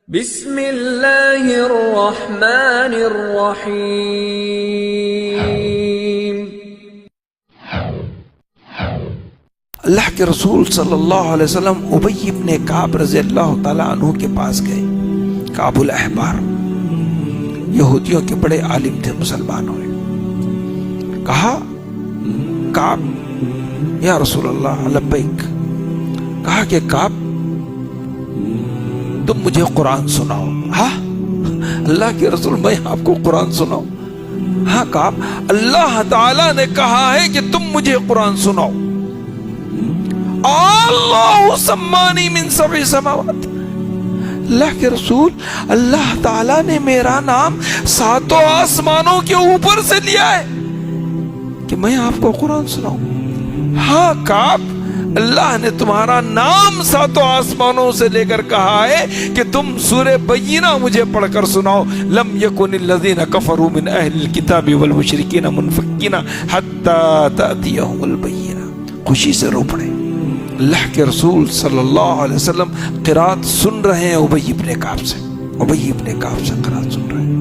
بسم اللہ الرحمن الرحیم۔ اللہ کے رسول صلی اللہ علیہ وسلم ابی ابن کعب رضی اللہ تعالیٰ عنہ کے پاس گئے۔ کعب الاحبار یہودیوں کے بڑے عالم تھے، مسلمان ہوئے۔ کہا کعب یا رسول اللہ لبیک، کہا کہ کعب تم مجھے قرآن سناؤ۔ ہاں اللہ کے رسول میں آپ کو قرآن سناؤں؟ ہاں کعب اللہ تعالیٰ نے کہا ہے کہ تم مجھے قرآن سناؤ۔ اللہ سمانی من سبع سماوات، اللہ کے رسول اللہ تعالیٰ نے میرا نام 7 آسمانوں کے اوپر سے لیا ہے کہ میں آپ کو قرآن سناؤں؟ ہاں کعب اللہ نے تمہارا نام 7 آسمانوں سے لے کر کہا ہے کہ تم سورہ بینہ مجھے پڑھ کر سناؤ۔ لم یکن الذین کفروا من اہل الکتاب والمشرکین منفکین حتی تأتیہم البینہ۔ خوشی سے رو پڑے۔ اللہ کے رسول صلی اللہ علیہ وسلم قرات سن رہے ہیں ابی ابن کعب سے، ابی ابن کعب سے قرات سن رہے ہیں۔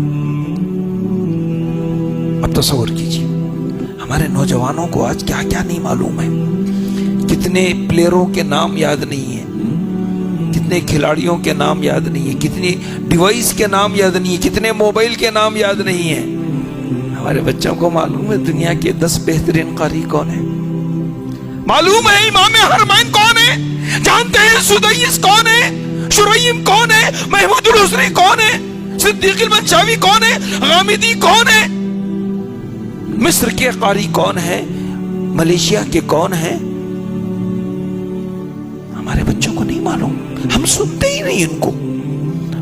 اب تصور کیجیے ہمارے نوجوانوں کو آج کیا کیا نہیں معلوم ہے، کتنے پلیئروں کے نام یاد نہیں ہیں، کتنے کھلاڑیوں کے نام یاد نہیں ہیں، کتنی ڈیوائس کے نام یاد نہیں ہیں، کتنے موبائل کے نام یاد نہیں ہیں۔ ہمارے بچوں کو معلوم ہے دنیا کے 10 بہترین قاری کون ہیں، معلوم ہے امام حرمین کون ہے، جانتے ہیں سدیس کون ہے، شریم کون ہے، محمود الحسنی کون ہے، صدیق المنشاوی کون ہے، غامدی کون ہے، مصر کے قاری کون ہے، ملیشیا کے کون ہیں۔ ہمارے بچوں کو نہیں معلوم، ہم سنتے ہی نہیں ان کو،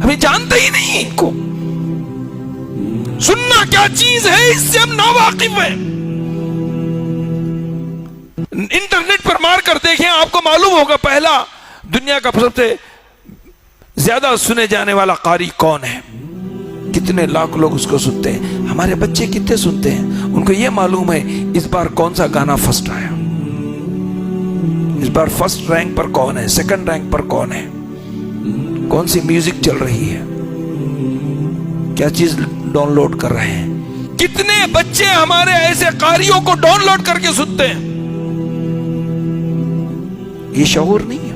ہمیں جانتے ہی نہیں ان کو۔ سننا کیا چیز ہے اس سے ہم ناواقف ہیں۔ انٹرنیٹ پر مار کر دیکھیں آپ کو معلوم ہوگا پہلا دنیا کا سب سے زیادہ سنے جانے والا قاری کون ہے، کتنے لاکھ لوگ اس کو سنتے ہیں۔ ہمارے بچے کتنے سنتے ہیں، ان کو یہ معلوم ہے اس بار کون سا گانا فرسٹ آیا، اس بار فرسٹ رینک پر کون ہے، سیکنڈ رینک پر کون ہے، کون سی میوزک چل رہی ہے، کیا چیز ڈاؤن لوڈ کر رہے ہیں۔ کتنے بچے ہمارے ایسے قاریوں کو ڈاؤن لوڈ کر کے سنتے ہیں، یہ شعور نہیں ہے۔